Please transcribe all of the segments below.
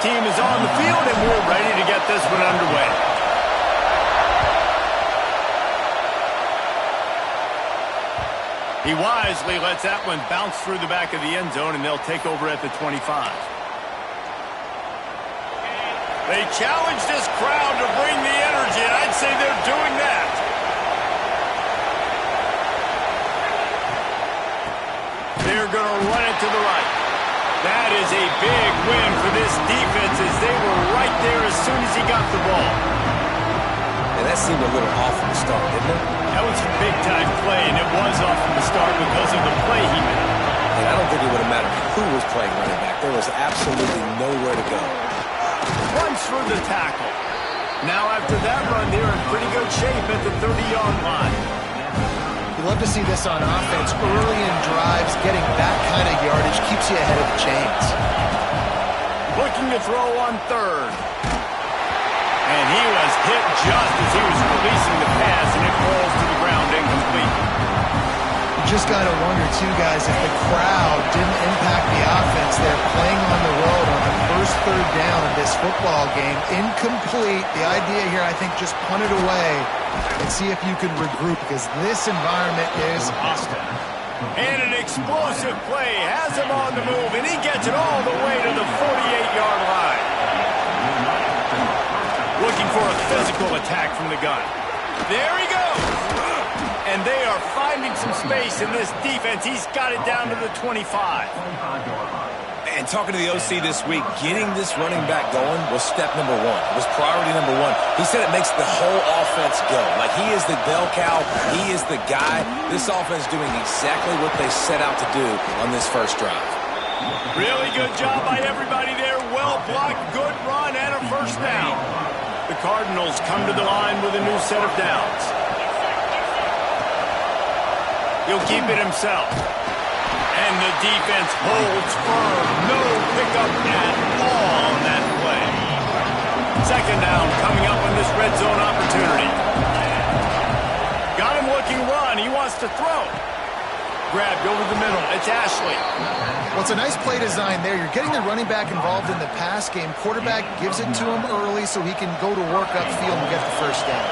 team is on the field, and we're ready to get this one underway. He wisely lets that one bounce through the back of the end zone, and they'll take over at the 25. They challenge this crowd to bring the energy, and I'd say they're doing that. They're going to run it to the right. That is a big win for this defense as they were right there as soon as he got the ball. And that seemed a little off from the start, didn't it? That was a big-time play, and it was off from the start because of the play he made. And I don't think it would have mattered who was playing running back. There was absolutely nowhere to go. Runs through the tackle. Now after that run, they're in pretty good shape at the 30-yard line. You love to see this on offense. Early in drives, getting that kind of yardage keeps you ahead of the chains. Looking to throw on third. And he was hit just as he was releasing the pass, and it falls to the ground incomplete. You just got to wonder, too, guys, if the crowd didn't impact the offense. They're playing on the road on the first third down of this football game. Incomplete. The idea here, I think, just punt it away and see if you can regroup, because this environment is hostile. And an explosive play has him on the move, and he gets it all the way to the 48-yard line. Looking for a physical attack from the gun. There he goes. And they are finding some space in this defense. He's got it down to the 25. And talking to the OC this week, getting this running back going was step number one. It was priority number one. He said it makes the whole offense go. Like, he is the bell cow. He is the guy. This offense doing exactly what they set out to do on this first drive. Really good job by everybody there. Well blocked, good run, and a first down. The Cardinals come to the line with a new set of downs. He'll keep it himself. And the defense holds firm. No pickup at all on that play. Second down coming up on this red zone opportunity. Got him looking run. He wants to throw. Grabbed over the middle. It's Ashley. Well, it's a nice play design there. You're getting the running back involved in the pass game. Quarterback gives it to him early so he can go to work upfield and get the first down.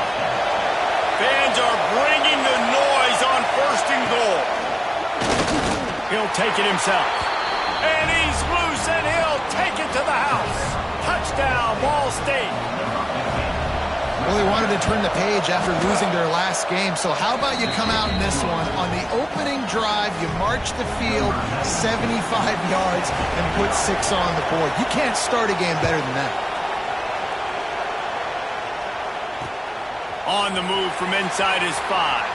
Fans are bringing the noise on first and goal. He'll take it himself. And he's loose, and he'll take it to the house. Touchdown, Ball State. Well, they wanted to turn the page after losing their last game, so how about you come out in this one? On the opening drive, you march the field 75 yards and put 6 on the board. You can't start a game better than that. On the move from inside his 5.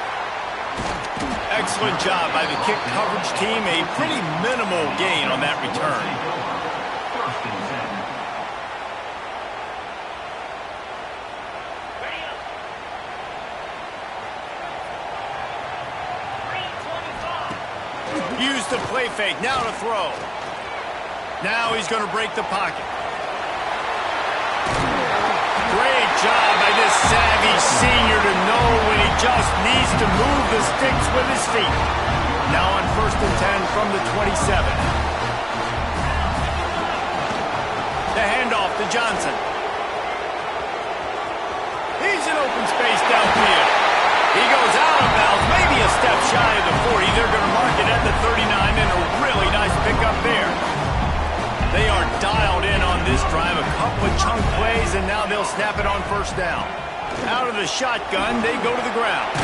Excellent job by the kick coverage team. A pretty minimal gain on that return. Use the play fake. Now to throw. Now he's going to break the pocket. Great job by this savvy senior to know when he just needs to move the sticks with his feet. Now on 1st and 10 from the 27. The handoff to Johnson. He's in open space downfield. He goes out of bounds, maybe a step shy of the 40. They're going to mark it at the 39, and a really nice pickup there. They are dialed in on this drive, a couple of chunk plays, and now they'll snap it on first down. Out of the shotgun, they go to the ground.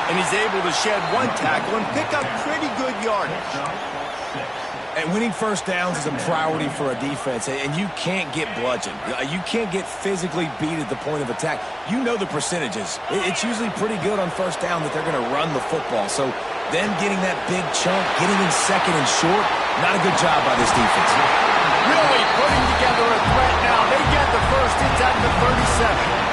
And he's able to shed 1 tackle and pick up pretty good yardage. And winning first downs is a priority for a defense, and you can't get bludgeoned. You can't get physically beat at the point of attack. You know the percentages. It's usually pretty good on first down that they're going to run the football. So them getting that big chunk, getting in second and short, not a good job by this defense. Really putting together a threat now. They get the first. It's at the 37.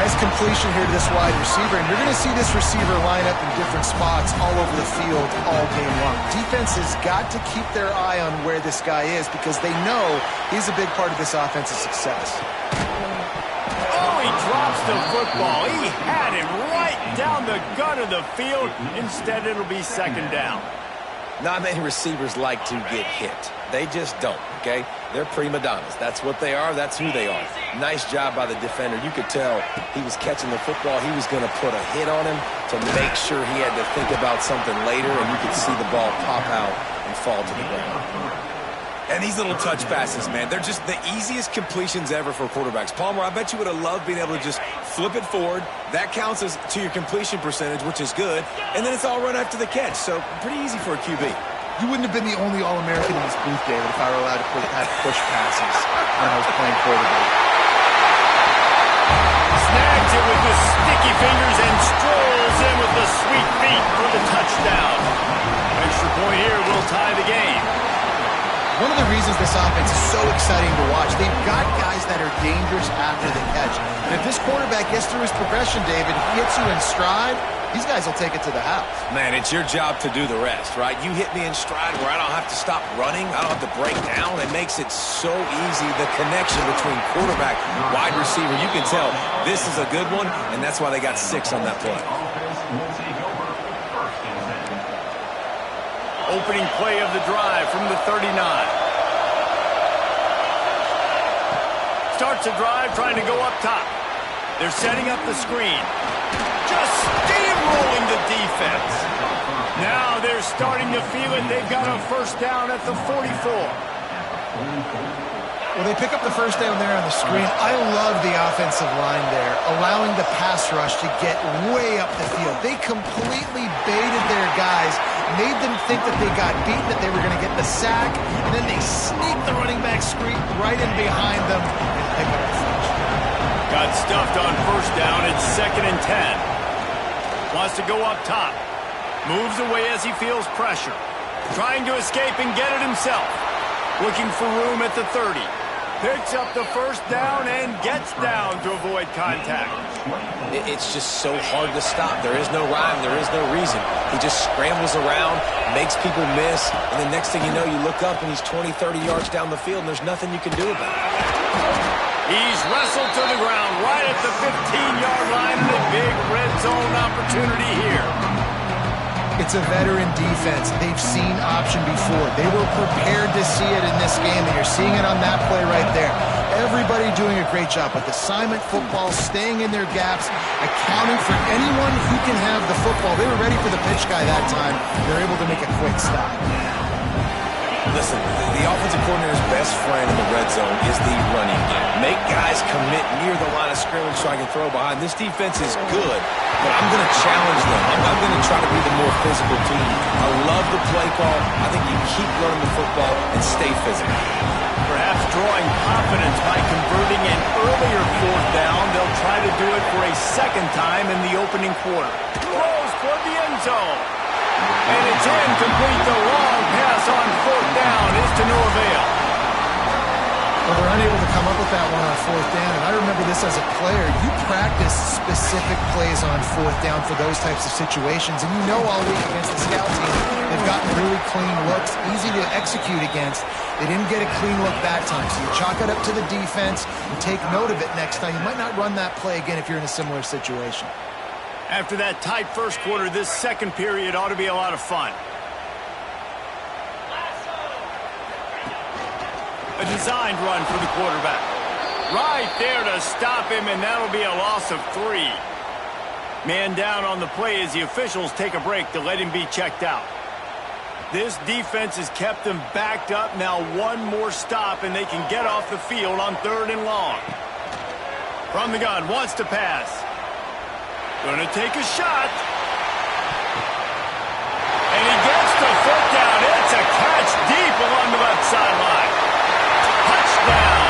Nice completion here to this wide receiver, and you're going to see this receiver line up in different spots all over the field all game long. Defense has got to keep their eye on where this guy is because they know he's a big part of this offense's success. Oh, he drops the football. He had him right down the gut of the field. Instead, it'll be second down. Not many receivers like to get hit. They just don't, okay? They're prima donnas. That's what they are. That's who they are. Nice job by the defender. You could tell he was catching the football. He was going to put a hit on him to make sure he had to think about something later, and you could see the ball pop out and fall to the ground. And these little touch passes, man, they're just the easiest completions ever for quarterbacks. Palmer, I bet you would have loved being able to just flip it forward. That counts as to your completion percentage, which is good. And then it's all run after the catch, so pretty easy for a QB. You wouldn't have been the only All-American in this booth, David, if I were allowed to have push passes when I was playing quarterback. Snags it with the sticky fingers and strolls in with the sweet feet for the touchdown. Extra point here will tie the game. One of the reasons this offense is so exciting to watch, they've got guys that are dangerous after the catch. And if this quarterback gets through his progression, David, he hits you in stride, these guys will take it to the house. Man, it's your job to do the rest, right? You hit me in stride where I don't have to stop running. I don't have to break down. It makes it so easy, the connection between quarterback, wide receiver. You can tell this is a good one, and that's why they got 6 on that play. Opening play of the drive from the 39. Starts a drive trying to go up top. They're setting up the screen. Just steamrolling the defense. Now they're starting to feel it. They've got a first down at the 44. Well, they pick up the first down there on the screen. I love the offensive line there, allowing the pass rush to get way up the field. They completely baited their guys, made them think that they got beaten, that they were going to get the sack, and then they sneaked the running back screen right in behind them and pick up the first. Got stuffed on first down. It's 2nd and 10. Wants to go up top. Moves away as he feels pressure. Trying to escape and get it himself. Looking for room at the 30. Picks up the first down and gets down to avoid contact. It's just so hard to stop. There is no rhyme. There is no reason. He just scrambles around, makes people miss, and the next thing you know, you look up and he's 20, 30 yards down the field, and there's nothing you can do about it. He's wrestled to the ground right at the 15-yard line, and a big red zone opportunity here. It's a veteran defense. They've seen option before. They were prepared to see it in this game, and you're seeing it on that play right there. Everybody doing a great job with assignment football, staying in their gaps, accounting for anyone who can have the football. They were ready for the pitch guy that time. They're able to make a quick stop. Listen, the offensive coordinator's best friend in the red zone is the running game. Make guys commit near the line of scrimmage so I can throw behind. This defense is good, but I'm going to challenge them. I'm going to try to be the more physical team. I love the play call. I think you keep running the football and stay physical. Perhaps drawing confidence by converting an earlier 4th down. They'll try to do it for a 2nd time in the opening quarter. Throws toward the end zone. And it's incomplete. The long pass on 4th down is to no avail. Well, they're unable to come up with that one on 4th down. And I remember this as a player. You practice specific plays on 4th down for those types of situations. And you know all week against the scout team, they've gotten really clean looks, easy to execute against. They didn't get a clean look that time. So you chalk it up to the defense and take note of it next time. You might not run that play again if you're in a similar situation. After that tight first quarter, this second period ought to be a lot of fun. A designed run for the quarterback. Right there to stop him, and that'll be a loss of 3. Man down on the play as the officials take a break to let him be checked out. This defense has kept them backed up. Now one more stop, and they can get off the field on 3rd and long. From the gun, wants to pass. Gonna take a shot. And he gets the foot down. It's a catch deep along the left sideline. Touchdown.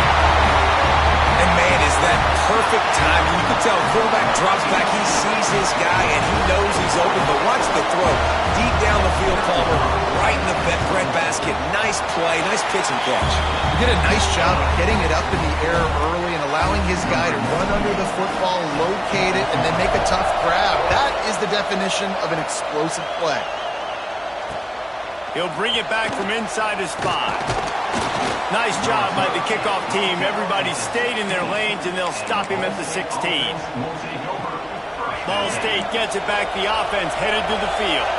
And man, is that perfect timing. You can tell quarterback drops back. He sees his guy, and he knows he's open. But watch the throw. Deep down the field, Palmer. Right in the bread basket. Nice play. Nice pitch and catch. He did a nice job of getting it up in the air early and allowing his guy to run under the football, locate it, and then make a tough grab. That is the definition of an explosive play. He'll bring it back from inside his 5. Nice job by the kickoff team. Everybody stayed in their lanes, and they'll stop him at the 16. Ball State gets it back. The offense headed to the field.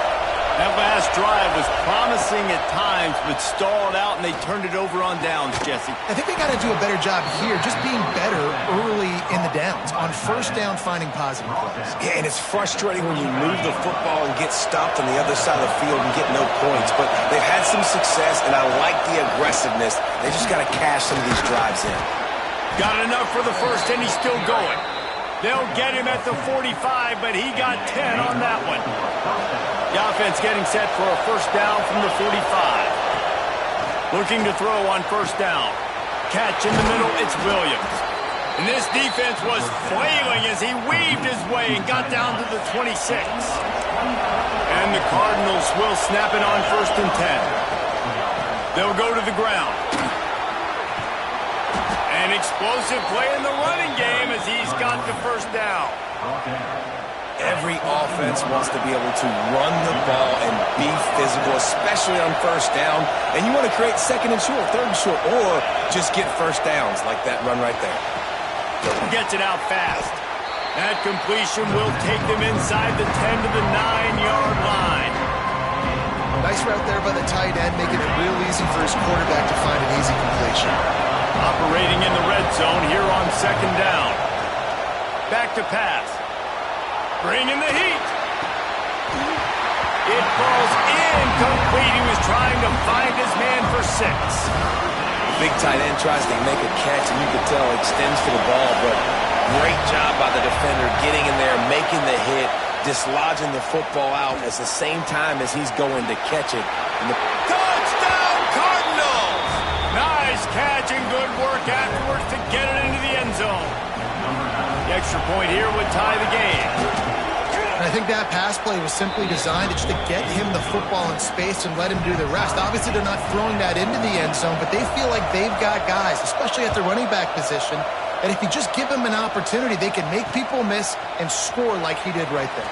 That last drive was promising at times, but stalled out, and they turned it over on downs, Jesse. I think they got to do a better job here, just being better early in the downs. On first down, finding positive plays. Yeah, and it's frustrating when you move the football and get stopped on the other side of the field and get no points. But they've had some success, and I like the aggressiveness. They just got to cash some of these drives in. Got enough for the first, and he's still going. They'll get him at the 45, but he got 10 on that one. The offense getting set for a first down from the 45. Looking to throw on first down. Catch in the middle, it's Williams. And this defense was flailing as he weaved his way and got down to the 26. And the Cardinals will snap it on first and 10. They'll go to the ground. An explosive play in the running game as he's got the first down. Every offense wants to be able to run the ball and be physical, especially on first down. And you want to create second and short, third and short, or just get first downs like that run right there. Gets it out fast. That completion will take them inside the 10 to the 9-yard line. Nice route there by the tight end, making it real easy for his quarterback to find an easy completion. Operating in the red zone here on second down. Back to pass. Bringing the heat. It falls incomplete. He was trying to find his man for 6. Big tight end tries to make a catch, and you can tell extends for the ball, but great job by the defender getting in there, making the hit, dislodging the football out at the same time as he's going to catch it. And touchdown, Cardinals! Nice catch and good work afterwards to get it into the end zone. The extra point here would tie the game. And I think that pass play was simply designed just to get him the football in space and let him do the rest. Obviously, they're not throwing that into the end zone, but they feel like they've got guys, especially at the running back position, and if you just give them an opportunity, they can make people miss and score like he did right there.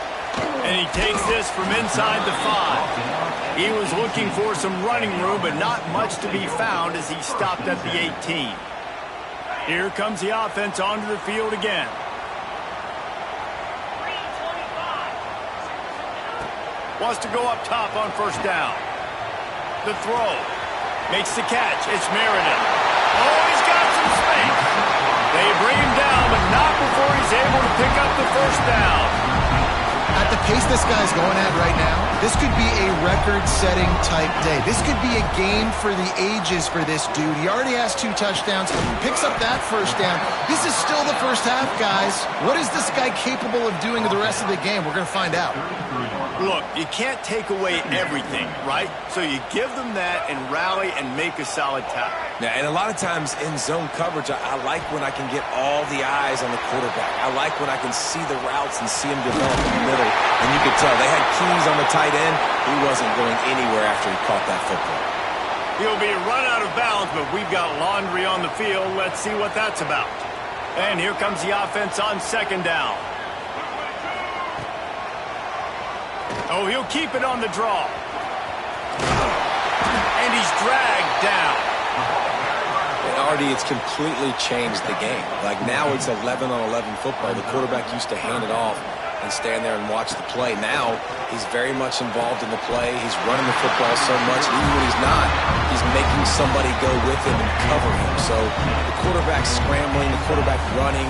And he takes this from inside the 5. He was looking for some running room, but not much to be found as he stopped at the 18. Here comes the offense onto the field again. Wants to go up top on first down. The throw. Makes the catch. It's Meredith. Oh, he's got some space. They bring him down, but not before he's able to pick up the first down. At the pace this guy's going at right now, this could be a record-setting type day. This could be a game for the ages for this dude. He already has 2 touchdowns, picks up that first down. This is still the first half, guys. What is this guy capable of doing the rest of the game? We're going to find out. Look, you can't take away everything, right? So you give them that and rally and make a solid tackle. Yeah, and a lot of times in zone coverage, I like when I can get all the eyes on the quarterback. I like when I can see the routes and see him develop in the middle. And you could tell they had keys on the tight end. He wasn't going anywhere after he caught that football. He'll be run out of bounds, but we've got laundry on the field. Let's see what that's about. And here comes the offense on second down. Oh, he'll keep it on the draw. And he's dragged down. And Artie, it's completely changed the game. Like now it's 11-on-11 football. The quarterback used to hand it off and stand there and watch the play. Now he's very much involved in the play. He's running the football so much. And even when he's not, he's making somebody go with him and cover him. So the quarterback scrambling, the quarterback running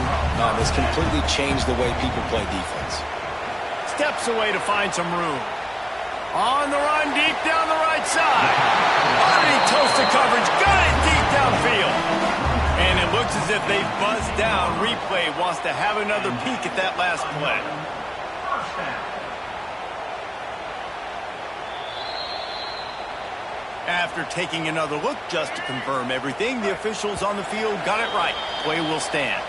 has completely changed the way people play defense. Steps away to find some room. On the run, deep down the right side. Underneath toasted coverage, got it deep downfield. And it looks as if they buzzed down. Replay wants to have another peek at that last play. After taking another look just to confirm everything, the officials on the field got it right. Play will stand.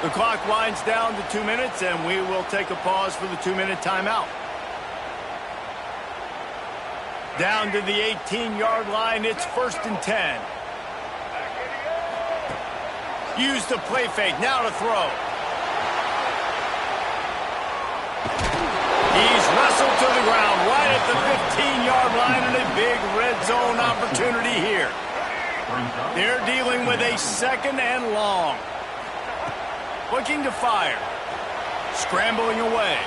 The clock winds down to 2 minutes, and we will take a pause for the 2-minute timeout. Down to the 18-yard line, it's first and 10. Use the play fake, now to throw. He's wrestled to the ground right at the 15-yard line, and a big red zone opportunity here. They're dealing with a second and long. Looking to fire. Scrambling away.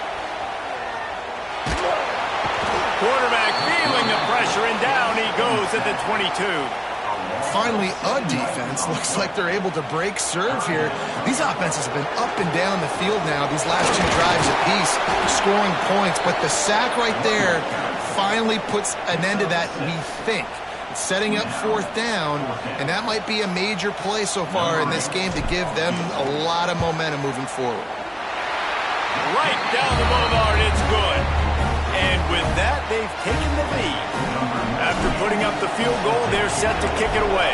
Quarterback feeling the pressure, and down he goes at the 22. Finally, a defense. Looks like they're able to break serve here. These offenses have been up and down the field now, these last two drives apiece, scoring points. But the sack right there finally puts an end to that, we think. It's setting up fourth down, and that might be a major play so far in this game to give them a lot of momentum moving forward. Right down the boulevard, it's good. And with that, they've taken the lead. After putting up the field goal, they're set to kick it away.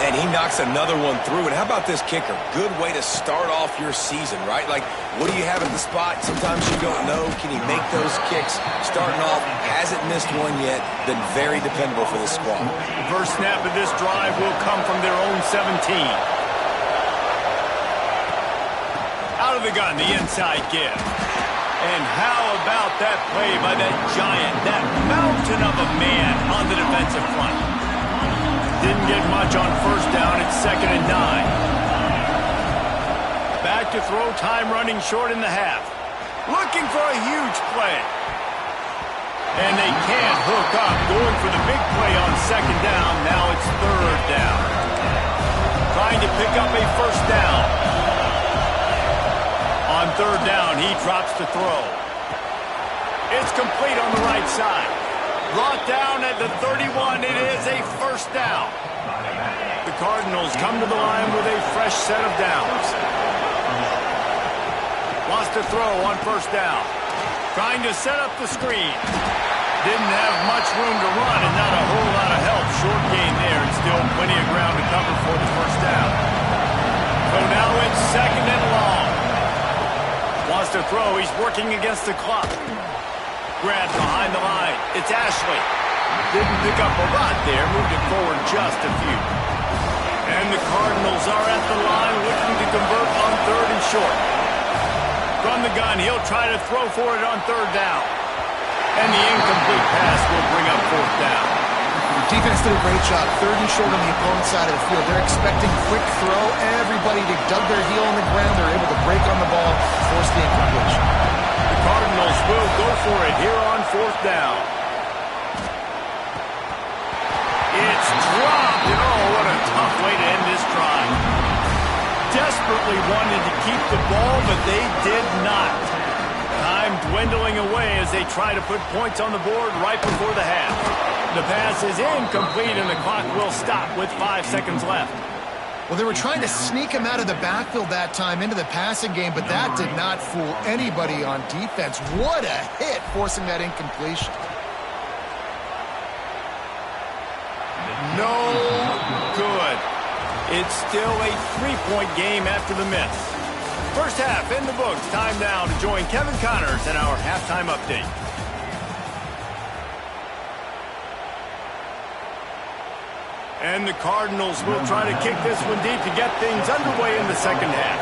And he knocks another one through. And how about this kicker? Good way to start off your season, right? Like, what do you have at the spot? Sometimes you don't know. Can he make those kicks? Starting off, hasn't missed one yet. Been very dependable for this squad. The first snap of this drive will come from their own 17. Out of the gun, the inside give. And how about that play by that giant, that mountain of a man on the defensive front? Didn't get much on first down. It's 2nd and 9. Back to throw, time running short in the half. Looking for a huge play. And they can't hook up. Going for the big play on 2nd down. Now it's 3rd down. Trying to pick up a first down. On 3rd down, he drops to throw. It's complete on the right side. Brought down at the 31. It is a first down. The Cardinals come to the line with a fresh set of downs. Wants to throw on first down. Trying to set up the screen. Didn't have much room to run and not a whole lot of help. Short gain there and still plenty of ground to cover for the first down. So now it's 2nd and long. Wants to throw. He's working against the clock. Grab behind the line. It's Ashley. Didn't pick up a lot there. Moved it forward just a few. And the Cardinals are at the line looking to convert on 3rd and short. From the gun, he'll try to throw for it on 3rd down. And the incomplete pass will bring up 4th down. Defense did a great job. 3rd and short on the opponent's side of the field. They're expecting quick throw. Everybody, they dug their heel on the ground. They're able to break on the ball, force the incompletion. The Cardinals will go for it here on 4th down. It's dropped, and oh, what a tough way to end this drive. Desperately wanted to keep the ball, but they did not. Time dwindling away as they try to put points on the board right before the half. The pass is incomplete, and the clock will stop with 5 seconds left. Well, they were trying to sneak him out of the backfield that time into the passing game, but that did not fool anybody on defense. What a hit, forcing that incompletion. No good. It's still a 3-point game after the miss. First half in the books. Time now to join Kevin Connors in our halftime update. And the Cardinals will try to kick this one deep to get things underway in the second half.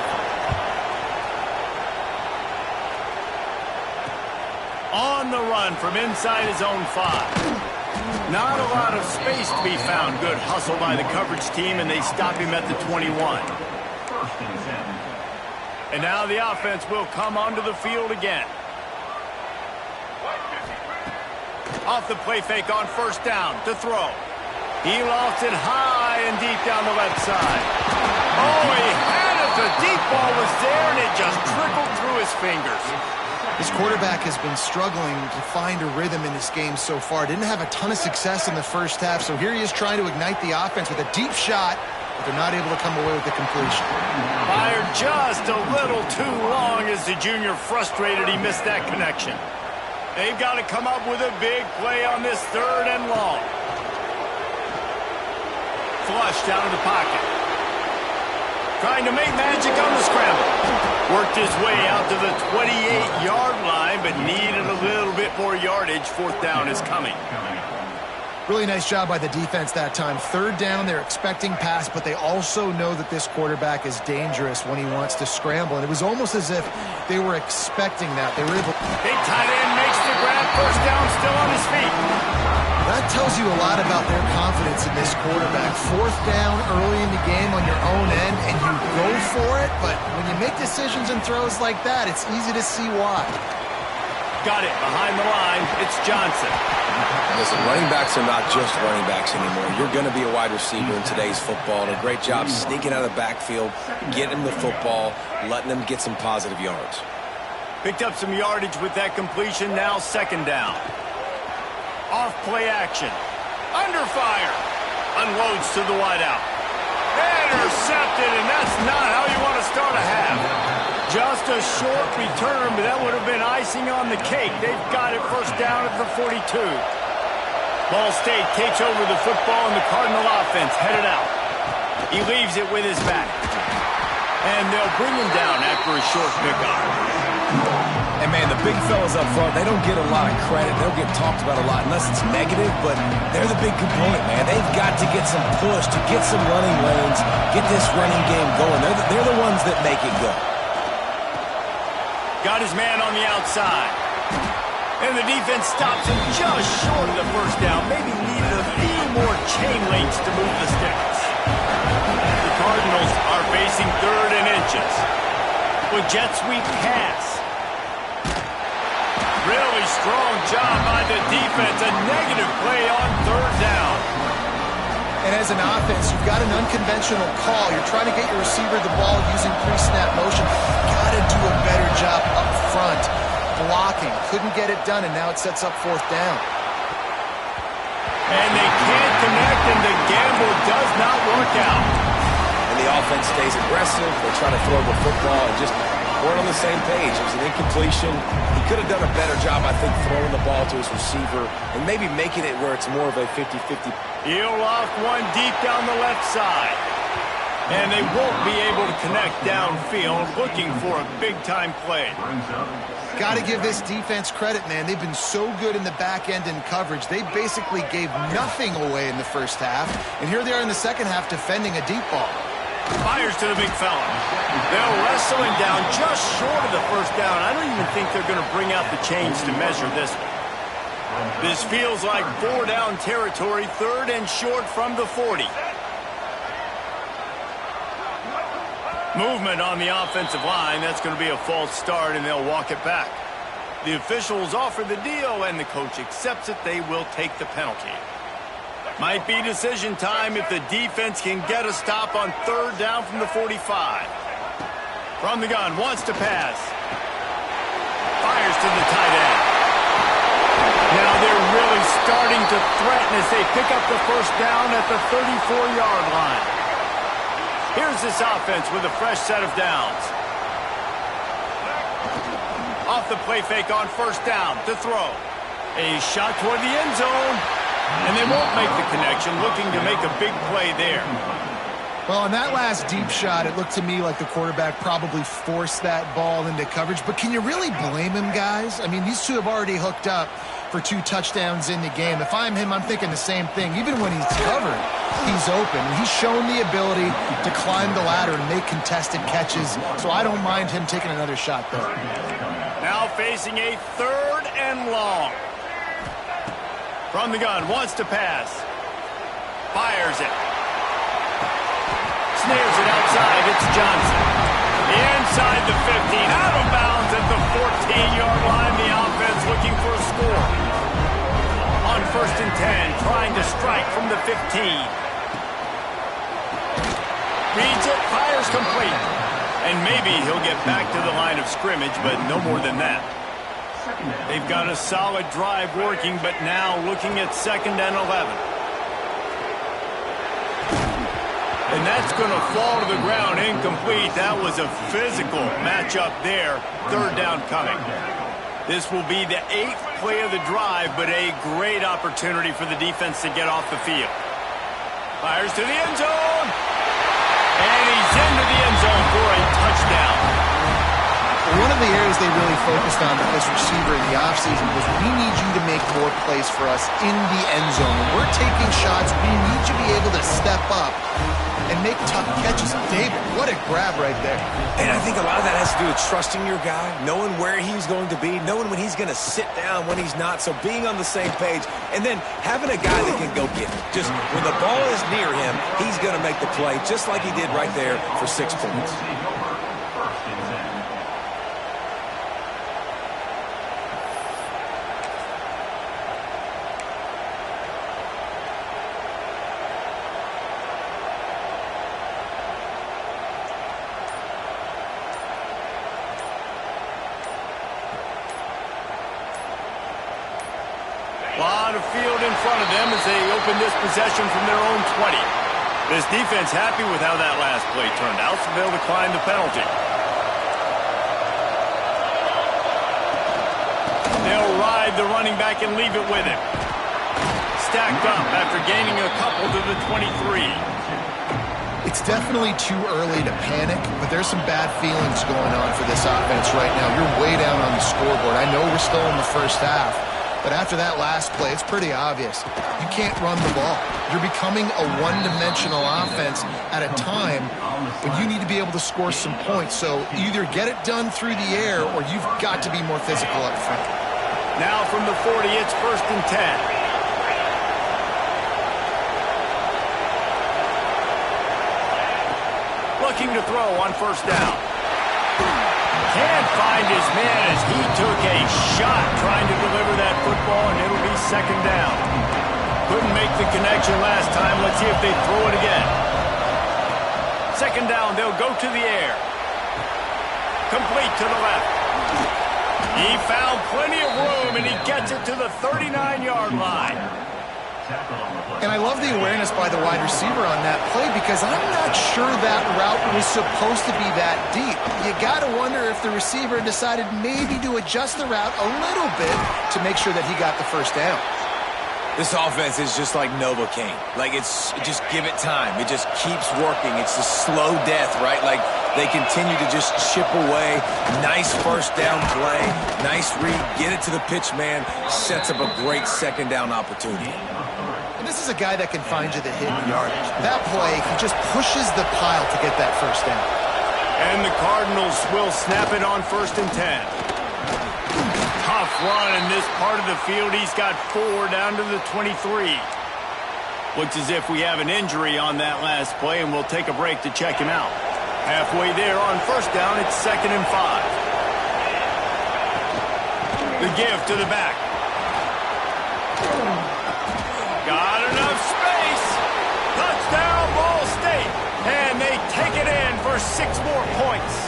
On the run from inside his own 5. Not a lot of space to be found. Good hustle by the coverage team, and they stop him at the 21. And now the offense will come onto the field again. Off the play fake on first down to throw. He lost it high and deep down the left side. Oh, he had it. The deep ball was there, and it just trickled through his fingers. This quarterback has been struggling to find a rhythm in this game so far. Didn't have a ton of success in the first half, so here he is trying to ignite the offense with a deep shot, but they're not able to come away with the completion. Fired just a little too long as the junior frustrated he missed that connection. They've got to come up with a big play on this 3rd and long. Flushed out of the pocket. Trying to make magic on the scramble. Worked his way out to the 28-yard line, but needed a little bit more yardage. 4th down is coming. Really nice job by the defense that time. 3rd down, they're expecting pass, but they also know that this quarterback is dangerous when he wants to scramble. And it was almost as if they were expecting that. They were able. Big tight end makes the grab. First down, still on his feet. That tells you a lot about their confidence in this quarterback. 4th down early in the game on your own end, and you go for it, but when you make decisions and throws like that, it's easy to see why. Got it behind the line. It's Johnson. Listen, running backs are not just running backs anymore. You're going to be a wide receiver in today's football. And a great job sneaking out of the backfield, getting the football, letting them get some positive yards. Picked up some yardage with that completion. Now second down. Off play action. Under fire. Unloads to the wideout. Intercepted, and that's not how you want to start a half. Just a short return, but that would have been icing on the cake. They've got it first down at the 42. Ball State takes over the football, and the Cardinal offense headed out. He leaves it with his back. And they'll bring him down after a short pickup. And, man, the big fellas up front, they don't get a lot of credit. They don't get talked about a lot unless it's negative, but they're the big component, man. They've got to get some push, to get some running lanes, get this running game going. They're the ones that make it go. Got his man on the outside. And the defense stops him just short of the first down. Maybe needed a few more chain links to move the sticks. The Cardinals are facing 3rd and inches. With jet sweep pass. Really strong job by the defense. A negative play on 3rd down. And as an offense, you've got an unconventional call. You're trying to get your receiver the ball using pre-snap motion. You've got to do a better job up front blocking. Couldn't get it done, and now it sets up 4th down. And they can't connect, and the gamble does not work out. And the offense stays aggressive. They try to throw the football and just weren't on the same page. It was an incompletion. He could have done a better job, I think, throwing the ball to his receiver and maybe making it where it's more of a 50-50. He'll loft one deep down the left side. And they won't be able to connect downfield, looking for a big-time play. Got to give this defense credit, man. They've been so good in the back end in coverage. They basically gave nothing away in the first half. And here they are in the second half defending a deep ball. Fires to the big fella. They'll wrestle him down just short of the first down. I don't even think they're going to bring out the chains to measure this one. This feels like 4-down territory, 3rd and short from the 40. Movement on the offensive line. That's going to be a false start, and they'll walk it back. The officials offer the deal, and the coach accepts it. They will take the penalty. Might be decision time if the defense can get a stop on 3rd down from the 45. From the gun, wants to pass. Fires to the tight end. Now they're really starting to threaten as they pick up the first down at the 34-yard line. Here's this offense with a fresh set of downs. Off the play fake on first down to throw. A shot toward the end zone. And they won't make the connection, looking to make a big play there. Well, on that last deep shot, it looked to me like the quarterback probably forced that ball into coverage. But can you really blame him, guys? I mean, these two have already hooked up for 2 touchdowns in the game. If I'm him, I'm thinking the same thing. Even when he's covered, he's open. He's shown the ability to climb the ladder and make contested catches. So I don't mind him taking another shot there. Now facing a 3rd and long. From the gun, wants to pass. Fires it. Snares it outside. It's Johnson. Inside the 15. Out of bounds at the 14-yard line. The offense looking for a score. On 1st and 10, trying to strike from the 15. Reads it, fires complete. And maybe he'll get back to the line of scrimmage, but no more than that. They've got a solid drive working, but now looking at 2nd and 11. And that's going to fall to the ground incomplete. That was a physical matchup there. 3rd down coming. This will be the 8th play of the drive, but a great opportunity for the defense to get off the field. Fires to the end zone. And he's into the end zone for a touchdown. One of the areas they really focused on with this receiver in the offseason was we need you to make more plays for us in the end zone. When we're taking shots, we need you to be able to step up and make tough catches. David, what a grab right there. And I think a lot of that has to do with trusting your guy, knowing where he's going to be, knowing when he's going to sit down, when he's not. So being on the same page, and then having a guy that can go get it. Just when the ball is near him, he's going to make the play, just like he did right there for 6 points. of field in front of them as they open this possession from their own 20. This defense happy with how that last play turned out, so they'll decline the penalty. They'll ride the running back and leave it with him. Stacked up after gaining a couple to the 23. It's definitely too early to panic, but there's some bad feelings going on for this offense right now. You're way down on the scoreboard. I know we're still in the first half, but after that last play, it's pretty obvious. You can't run the ball. You're becoming a one-dimensional offense at a time when you need to be able to score some points. So either get it done through the air or you've got to be more physical up front. Now from the 40, it's 1st and 10. Looking to throw on 1st down. Can't find his man as he took a shot trying to deliver that football, and it'll be 2nd down. Couldn't make the connection last time. Let's see if they throw it again. 2nd down, they'll go to the air. Complete to the left. He found plenty of room, and he gets it to the 39-yard line. And I love the awareness by the wide receiver on that play because I'm not sure that route was supposed to be that deep. You got to wonder if the receiver decided maybe to adjust the route a little bit to make sure that he got the 1st down. This offense is just like Novocaine. Like, just give it time. It just keeps working. It's a slow death, right? Like, they continue to just chip away. Nice 1st down play. Nice read. Get it to the pitch man. Sets up a great 2nd down opportunity. And this is a guy that can find you the hidden yardage. That play, he just pushes the pile to get that 1st down. And the Cardinals will snap it on 1st and 10. Tough run in this part of the field. He's got 4 down to the 23. Looks as if we have an injury on that last play, and we'll take a break to check him out. Halfway there on 1st down, it's 2nd and 5. The give to the back. Got enough space. Touchdown, Ball State. And they take it in for 6 more points.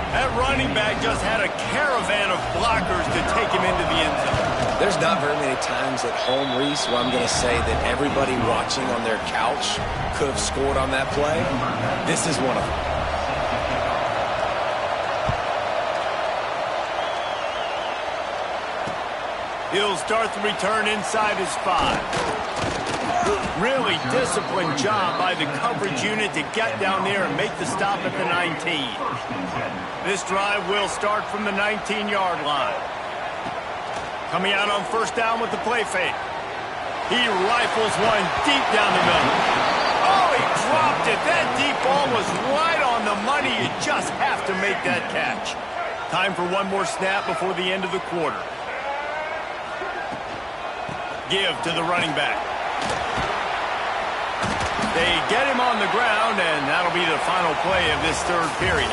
That running back just had a caravan of blockers to take him into the end zone. There's not very many times at home, Reese, where I'm going to say that everybody watching on their couch could have scored on that play. This is one of them. He'll start the return inside his 5. Really disciplined job by the coverage unit to get down there and make the stop at the 19. This drive will start from the 19-yard line. Coming out on 1st down with the play fake. He rifles one deep down the middle. Oh, he dropped it. That deep ball was right on the money. You just have to make that catch. Time for one more snap before the end of the quarter. Give to the running back. They get him on the ground, and that'll be the final play of this 3rd period.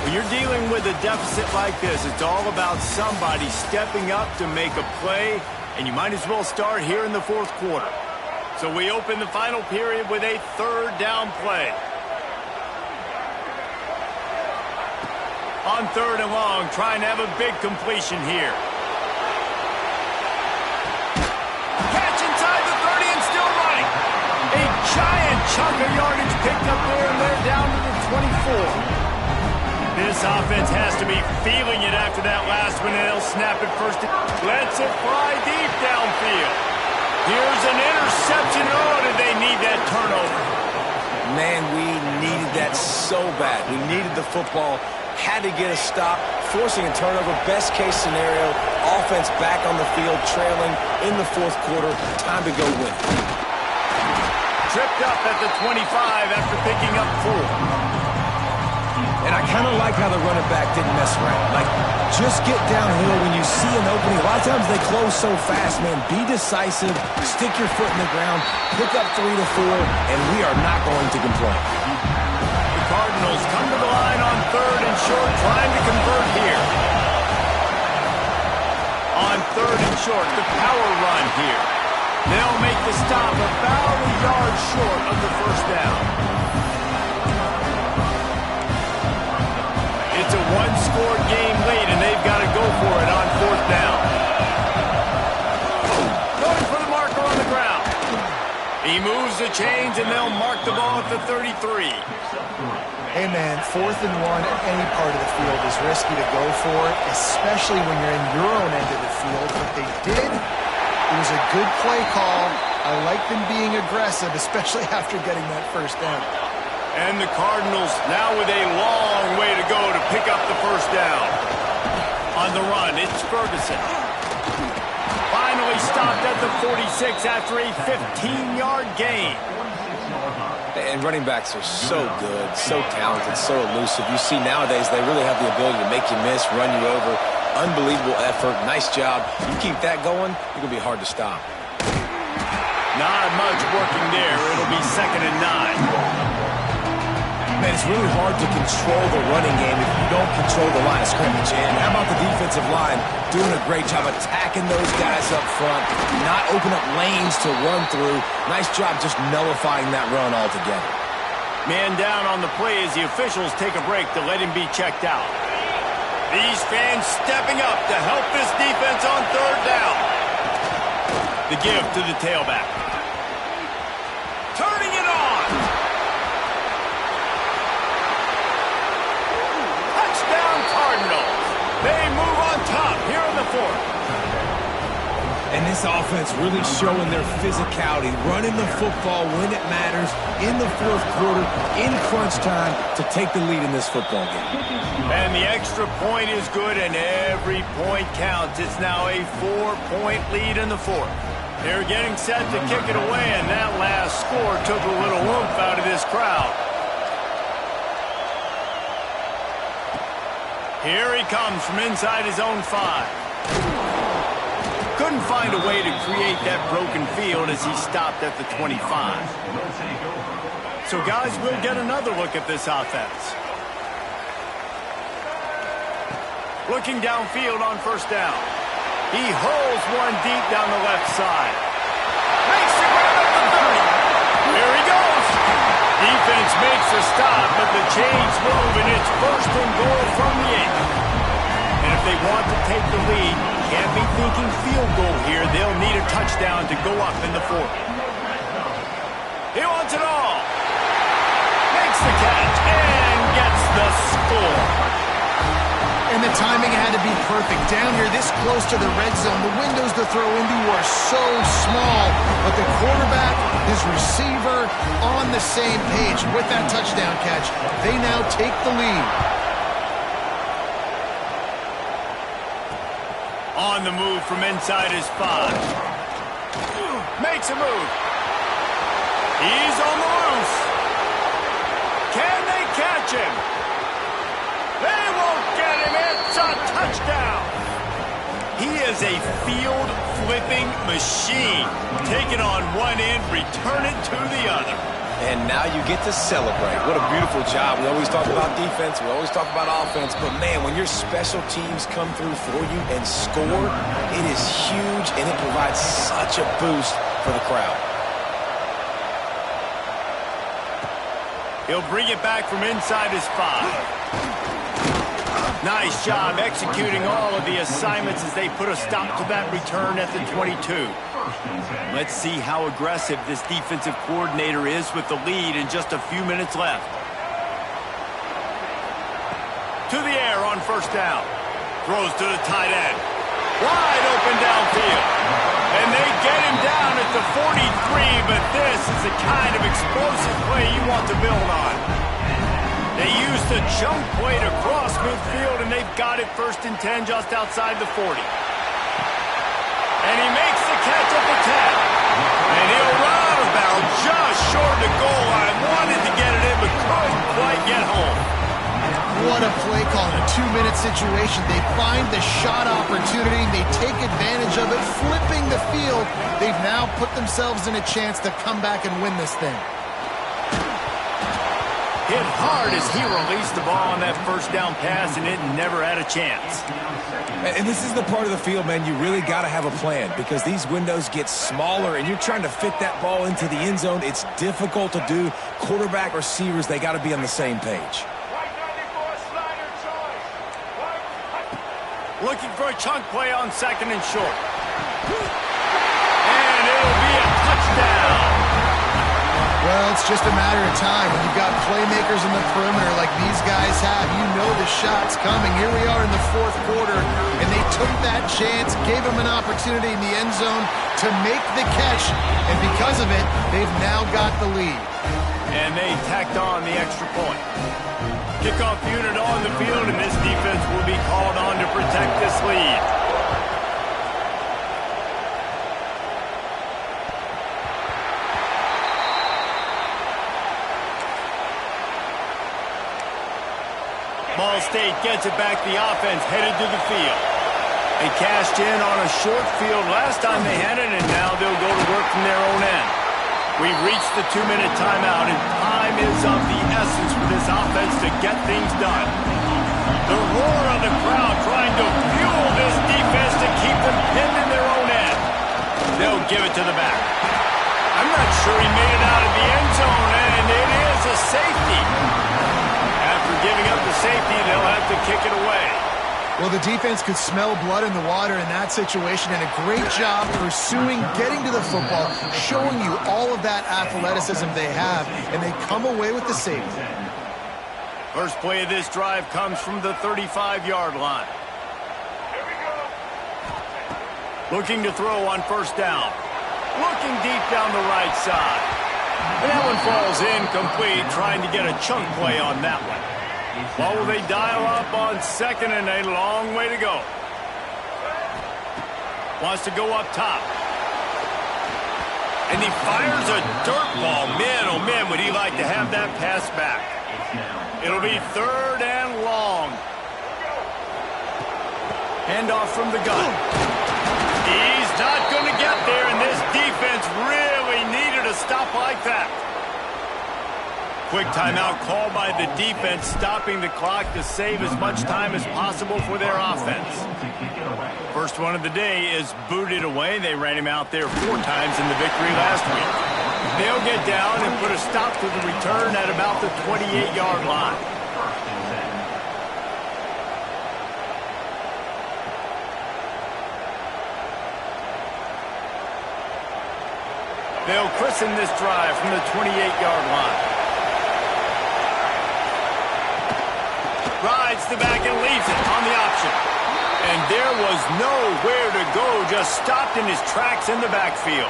When you're dealing with a deficit like this, it's all about somebody stepping up to make a play, and you might as well start here in the 4th quarter. So we open the final period with a 3rd down play. On 3rd and long, trying to have a big completion here. Giant chunk of yardage picked up there, and they're down to the 24. This offense has to be feeling it after that last one, and they'll snap it first. Lets it fly deep downfield. Here's an interception. Oh, did they need that turnover? Man, we needed that so bad. We needed the football. Had to get a stop, forcing a turnover. Best case scenario, offense back on the field, trailing in the 4th quarter. Time to go win. Tripped up at the 25 after picking up 4. And I kind of like how the running back didn't mess around. Like, just get downhill when you see an opening. A lot of times they close so fast, man. Be decisive, stick your foot in the ground, pick up 3 to 4, and we are not going to complain. The Cardinals come to the line on 3rd and short, trying to convert here. On 3rd and short, the power run here. They'll make the stop about a yard short of the 1st down. It's a 1-score game late, and they've got to go for it on 4th down. He moves the chains, and they'll mark the ball at the 33. Hey, man, 4th and 1 at any part of the field is risky to go for, especially when you're in your own end of the field. But they did. It was a good play call. I like them being aggressive, especially after getting that first down. And the Cardinals now with a long way to go to pick up the first down. On the run, it's Ferguson. Finally stopped at the 46 after a 15-yard gain. And running backs are so good, so talented, so elusive. You see nowadays they really have the ability to make you miss, run you over. Unbelievable effort. Nice job. You keep that going, it's going to be hard to stop. Not much working there. It'll be 2nd and 9. Man, it's really hard to control the running game if you don't control the line of scrimmage. And how about the defensive line doing a great job attacking those guys up front, not open up lanes to run through. Nice job just nullifying that run altogether. Man down on the play as the officials take a break to let him be checked out. These fans stepping up to help this defense on 3rd down. The give to the tailback. Turning it on. Touchdown Cardinals. They move on top here in the 4th. And this offense really showing their physicality, running the football when it matters, in the 4th quarter, in crunch time, to take the lead in this football game. And the extra point is good, and every point counts. It's now a 4-point lead in the 4th. They're getting set to kick it away, and that last score took a little oomph out of this crowd. Here he comes from inside his own 5. Couldn't find a way to create that broken field as he stopped at the 25. So, guys, we'll get another look at this offense. Looking downfield on 1st down. He hurls one deep down the left side. Makes the grab at the 30. Here he goes. Defense makes a stop, but the chains move, and it's 1st and goal from the 8. And if they want to take the lead, can't be thinking field goal here. They'll need a touchdown to go up in the 4th. He wants it all. Makes the catch and gets the score. And the timing had to be perfect. Down here this close to the red zone, the windows to throw into are so small, but the quarterback, his receiver, on the same page. With that touchdown catch, they now take the lead. On the move from inside his 5. Makes a move. He's on the loose. Can they catch him? They won't get him. It's a touchdown. He is a field-flipping machine. Take it on one end, return it to the other. And now you get to celebrate. What a beautiful job. We always talk about defense. We always talk about offense. But, man, when your special teams come through for you and score, it is huge, and it provides such a boost for the crowd. He'll bring it back from inside his 5. Nice job executing all of the assignments as they put a stop to that return at the 22. Let's see how aggressive this defensive coordinator is with the lead in just a few minutes left. To the air on 1st down. Throws to the tight end. Wide open downfield. And they get him down at the 43, but this is the kind of explosive play you want to build on. They use the jump play to cross midfield, and they've got it 1st and 10 just outside the 40. And he makes the catch at the 10. And he'll run out of bounds just short of the goal line. Wanted to get it in, but couldn't quite get home. What a play call in a 2-minute situation. They find the shot opportunity. They take advantage of it, flipping the field. They've now put themselves in a chance to come back and win this thing. Hit hard as he released the ball on that 1st down pass, and it never had a chance. And this is the part of the field, man, you really got to have a plan because these windows get smaller and you're trying to fit that ball into the end zone. It's difficult to do. Quarterback, receivers, they got to be on the same page. Looking for a chunk play on 2nd and short. And it'll be a touchdown. Well, it's just a matter of time. When you've got playmakers in the perimeter like these guys have, you know the shot's coming. Here we are in the fourth quarter, and they took that chance, gave him an opportunity in the end zone to make the catch, and because of it, they've now got the lead. And they tacked on the extra point. Kickoff unit on the field, and this defense will be called on to protect this lead. Ball State gets it back. The offense headed to the field. They cashed in on a short field last time they had it, and now they'll go to work from their own end. We've reached the 2-minute timeout, and time is of the essence for this offense to get things done. The roar of the crowd trying to fuel this defense to keep them pinned in their own end. They'll give it to the back. I'm not sure he made it out of the end zone, and it is a safety. After giving up the safety, they'll have to kick it away. Well, the defense could smell blood in the water in that situation, and a great job pursuing, getting to the football, showing you all of that athleticism they have, and they come away with the safety. First play of this drive comes from the 35-yard line. Looking to throw on first down. Looking deep down the right side. And that one falls incomplete, trying to get a chunk play on that one. Well, will they dial up on second, and a long way to go. Wants to go up top. And he fires a dirt ball. Man, oh man, would he like to have that pass back. It'll be third and long. Handoff from the gun. He's not going to get there, and this defense really needed a stop like that. Quick timeout called by the defense, stopping the clock to save as much time as possible for their offense. First one of the day is booted away. They ran him out there 4 times in the victory last week. They'll get down and put a stop to the return at about the 28-yard line. They'll christen this drive from the 28-yard line. Rides the back and leaves it on the option. And there was nowhere to go, just stopped in his tracks in the backfield.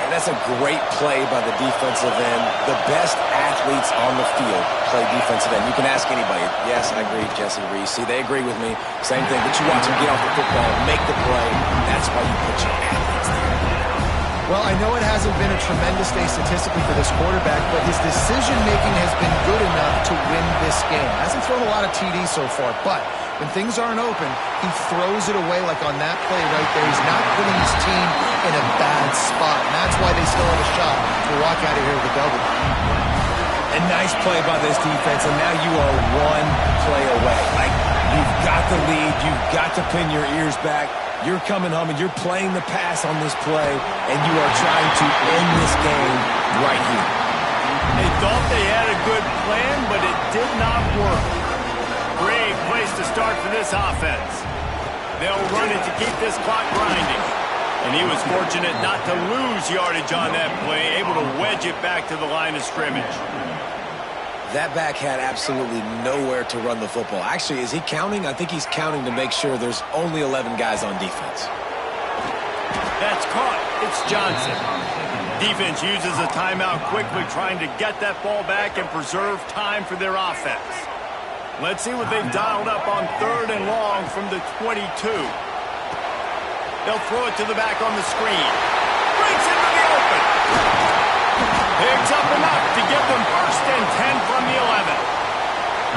And that's a great play by the defensive end. The best athletes on the field play defensive end. You can ask anybody. Yes, I agree, Jesse Reese. See, they agree with me. Same thing. But you watch them get off the football, make the play. That's why you put your athletes there. Well, I know it hasn't been a tremendous day statistically for this quarterback, but his decision-making has been good enough to win this game. Hasn't thrown a lot of TDs so far, but when things aren't open, he throws it away like on that play right there. He's not putting his team in a bad spot, and that's why they still have a shot to walk out of here with a double. A nice play by this defense, and now you are one play away. Like, you've got the lead, you've got to pin your ears back. You're coming home, and you're playing the pass on this play, and you are trying to end this game right here. They thought they had a good plan, but it did not work. Great place to start for this offense. They'll run it to keep this clock grinding. And he was fortunate not to lose yardage on that play, able to wedge it back to the line of scrimmage. That back had absolutely nowhere to run the football. Actually, is he counting? I think he's counting to make sure there's only 11 guys on defense. That's caught. It's Johnson. Defense uses a timeout quickly, trying to get that ball back and preserve time for their offense. Let's see what they've dialed up on third and long from the 22. They'll throw it to the back on the screen. Breaks into the open. Picks up enough to give them first and 10 from the 11.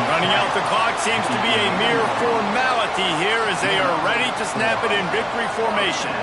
Running out the clock seems to be a mere formality here as they are ready to snap it in victory formation.